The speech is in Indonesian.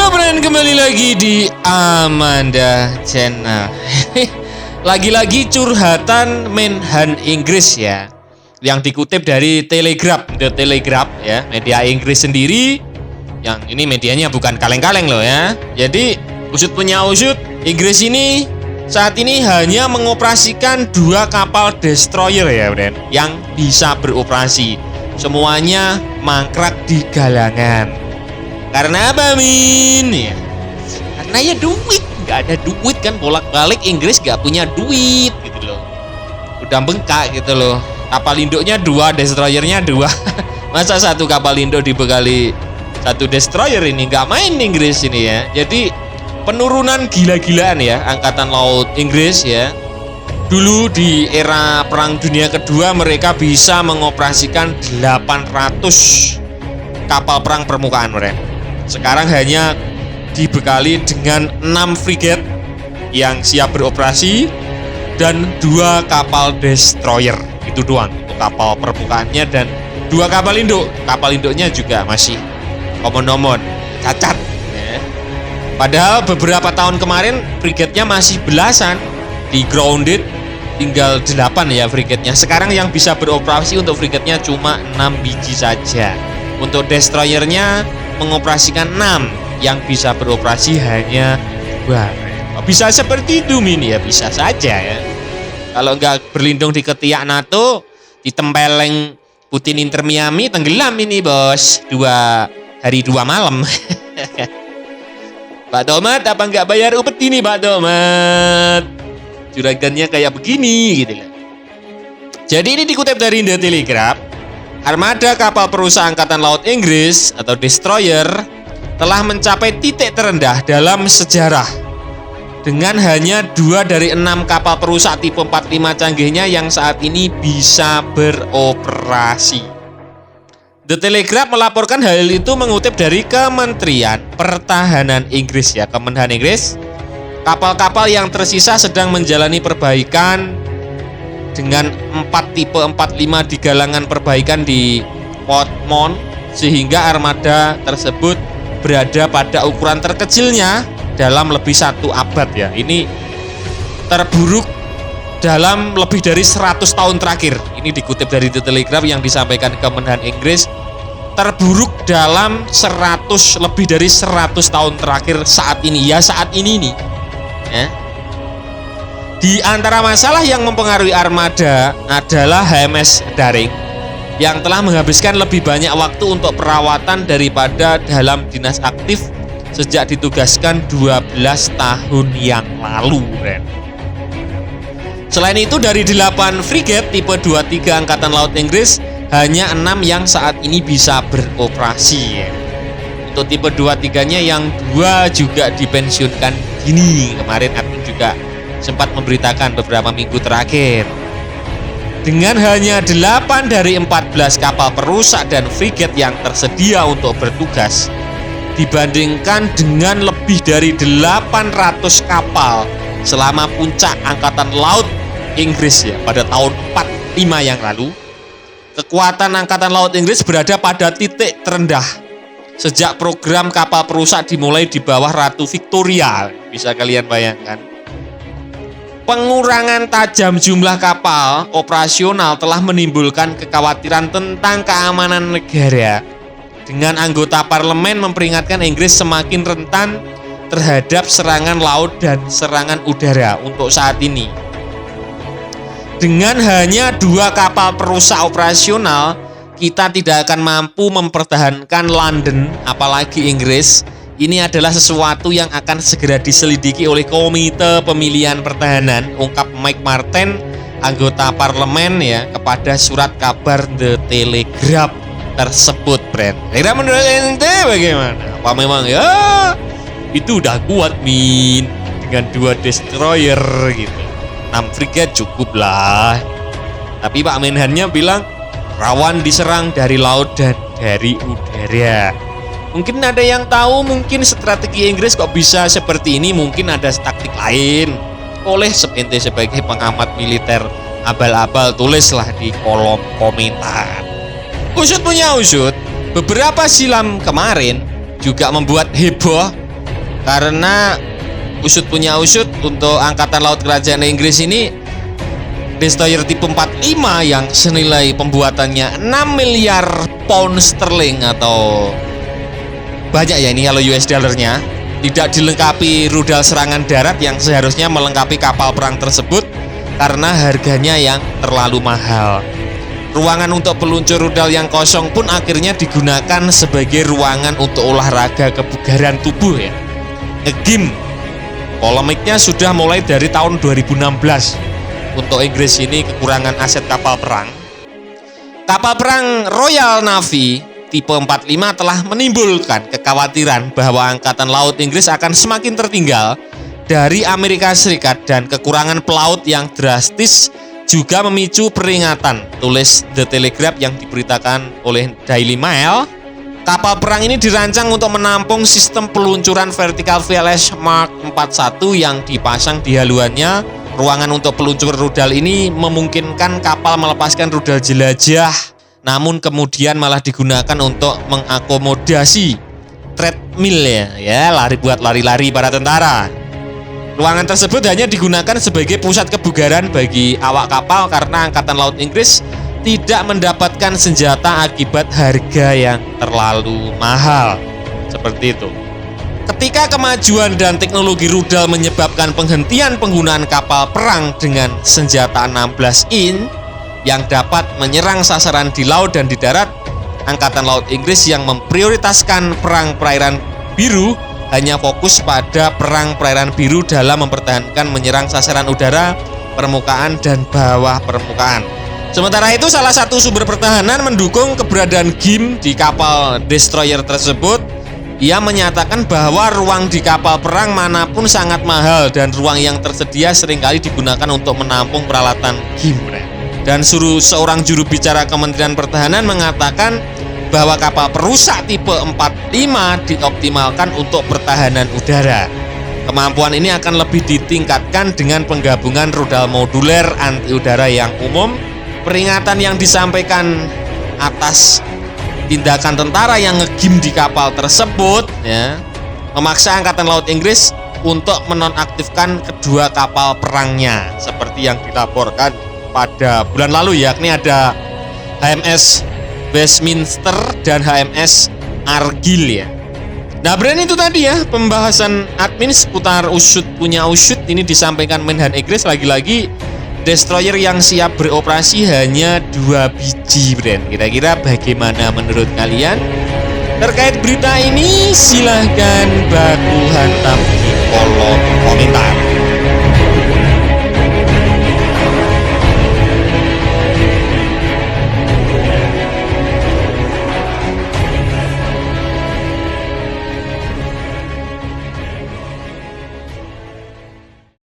Halo friend, kembali lagi di Amanda Channel. Lagi-lagi curhatan Menhan Inggris ya, yang dikutip dari Telegraph, The Telegraph ya, media Inggris sendiri. Yang ini medianya bukan kaleng-kaleng loh ya. Jadi usut punya usut, Inggris ini saat ini hanya mengoperasikan 2 kapal destroyer ya friend, yang bisa beroperasi. Semuanya mangkrak di galangan. Karena apa Min? Ya, karena ya duit, nggak ada duit kan, bolak-balik Inggris nggak punya duit gitu loh. Udah bengkak gitu loh. Kapal induknya 2, destroyernya 2. Masa satu kapal induk dibekali 1 destroyer, ini nggak main Inggris ini ya. Jadi penurunan gila-gilaan ya angkatan laut Inggris ya. Dulu di era Perang Dunia Kedua mereka bisa mengoperasikan 800 kapal perang permukaan mereka. Sekarang hanya dibekali dengan 6 frigate yang siap beroperasi dan 2 kapal destroyer. Itu doang untuk kapal permukaannya, dan 2 kapal induk. Kapal induknya juga masih omon-omon, cacat ya. Padahal beberapa tahun kemarin frigate-nya masih belasan, di grounded tinggal 8 ya frigate-nya. Sekarang yang bisa beroperasi untuk frigate-nya cuma 6 biji saja. Untuk destroyernya mengoperasikan 6, yang bisa beroperasi hanya 2. Bisa seperti itu Min ya, bisa saja ya. Kalau nggak berlindung di ketiak NATO, ditempeleng Putin Inter Miami, tenggelam ini bos. 2 hari 2 malam. Pak Tomat, apa nggak bayar upeti nih Pak Tomat? Juragannya kayak begini gitu lah. Jadi ini dikutip dari The Telegraph. Armada kapal perusak Angkatan Laut Inggris atau destroyer telah mencapai titik terendah dalam sejarah dengan hanya 2 dari 6 kapal perusak tipe 45 canggihnya yang saat ini bisa beroperasi. The Telegraph melaporkan hal itu mengutip dari Kementerian Pertahanan Inggris ya, Kemenhan Inggris. Kapal-kapal yang tersisa sedang menjalani perbaikan dengan 4 tipe 45 di galangan perbaikan di Portsmouth, sehingga armada tersebut berada pada ukuran terkecilnya dalam lebih 1 abad ya. Ini terburuk dalam lebih dari 100 tahun terakhir. Ini dikutip dari The Telegraph yang disampaikan Kemenhan Inggris. Terburuk dalam lebih dari 100 tahun terakhir saat ini ya, saat ini nih ya. Di antara masalah yang mempengaruhi armada adalah HMS Daring yang telah menghabiskan lebih banyak waktu untuk perawatan daripada dalam dinas aktif sejak ditugaskan 12 tahun yang lalu. Selain itu, dari 8 frigate tipe 23 Angkatan Laut Inggris, hanya 6 yang saat ini bisa beroperasi. Untuk tipe 23-nya yang 2 juga dipensiunkan dini. Kemarin admin juga sempat memberitakan beberapa minggu terakhir. Dengan hanya 8 dari 14 kapal perusak dan frigate yang tersedia untuk bertugas, dibandingkan dengan lebih dari 800 kapal selama puncak Angkatan Laut Inggris ya pada tahun 45 yang lalu, kekuatan Angkatan Laut Inggris berada pada titik terendah sejak program kapal perusak dimulai di bawah Ratu Victoria. Bisa kalian bayangkan. Pengurangan tajam jumlah kapal operasional telah menimbulkan kekhawatiran tentang keamanan negara, dengan anggota parlemen memperingatkan Inggris semakin rentan terhadap serangan laut dan serangan udara untuk saat ini. Dengan hanya 2 kapal perusak operasional, kita tidak akan mampu mempertahankan London, apalagi Inggris. Ini adalah sesuatu yang akan segera diselidiki oleh Komite Pemilihan Pertahanan, ungkap Mike Martin, anggota parlemen ya, kepada surat kabar The Telegraph tersebut, friend. Kira menurut ente bagaimana? Apa memang ya itu udah kuat Min dengan 2 destroyer gitu, 6 frigate cukup lah. Tapi Pak Menhannya bilang rawan diserang dari laut dan dari udara. Mungkin ada yang tahu, mungkin strategi Inggris kok bisa seperti ini, mungkin ada taktik lain. Boleh ente sebagai pengamat militer abal-abal tulislah di kolom komentar. Usut punya usut, beberapa silam kemarin juga membuat heboh Karena usut punya usut, untuk Angkatan Laut Kerajaan Inggris ini destroyer tipe 45 yang senilai pembuatannya 6 miliar pound sterling atau banyak ya ini kalau US dollarnya, tidak dilengkapi rudal serangan darat yang seharusnya melengkapi kapal perang tersebut karena harganya yang terlalu mahal. Ruangan untuk peluncur rudal yang kosong pun akhirnya digunakan sebagai ruangan untuk olahraga kebugaran tubuh ya. Nge-gym. Polemiknya sudah mulai dari tahun 2016. Untuk Inggris ini kekurangan aset kapal perang. Kapal perang Royal Navy tipe 45 telah menimbulkan kekhawatiran bahwa Angkatan Laut Inggris akan semakin tertinggal dari Amerika Serikat dan kekurangan pelaut yang drastis juga memicu peringatan, tulis The Telegraph yang diberitakan oleh Daily Mail. Kapal perang ini dirancang untuk menampung sistem peluncuran vertikal VLS Mark 41 yang dipasang di haluannya. Ruangan untuk peluncur rudal ini memungkinkan kapal melepaskan rudal jelajah, namun kemudian malah digunakan untuk mengakomodasi treadmill ya lari-lari para tentara. Ruangan tersebut hanya digunakan sebagai pusat kebugaran bagi awak kapal karena Angkatan Laut Inggris tidak mendapatkan senjata akibat harga yang terlalu mahal. Seperti itu. Ketika kemajuan dan teknologi rudal menyebabkan penghentian penggunaan kapal perang dengan senjata 16 in yang dapat menyerang sasaran di laut dan di darat, Angkatan Laut Inggris yang memprioritaskan perang perairan biru hanya fokus pada perang perairan biru dalam mempertahankan menyerang sasaran udara, permukaan, dan bawah permukaan. Sementara itu, salah satu sumber pertahanan mendukung keberadaan GIM di kapal destroyer tersebut. Ia menyatakan bahwa ruang di kapal perang manapun sangat mahal dan ruang yang tersedia seringkali digunakan untuk menampung peralatan GIM. Dan seorang juru bicara Kementerian Pertahanan mengatakan bahwa kapal perusak tipe 45 dioptimalkan untuk pertahanan udara. Kemampuan ini akan lebih ditingkatkan dengan penggabungan rudal moduler anti udara yang umum. Peringatan yang disampaikan atas tindakan tentara yang nge-gym di kapal tersebut ya, memaksa Angkatan Laut Inggris untuk menonaktifkan kedua kapal perangnya seperti yang dilaporkan pada bulan lalu, yakni ada HMS Westminster dan HMS Argyll ya. Nah, brand itu tadi ya pembahasan admin seputar usut punya usut ini disampaikan Menhan Inggris. Lagi-lagi destroyer yang siap beroperasi hanya 2 biji, brand. Kira-kira bagaimana menurut kalian terkait berita ini? Silahkan baku hantam di kolom komentar.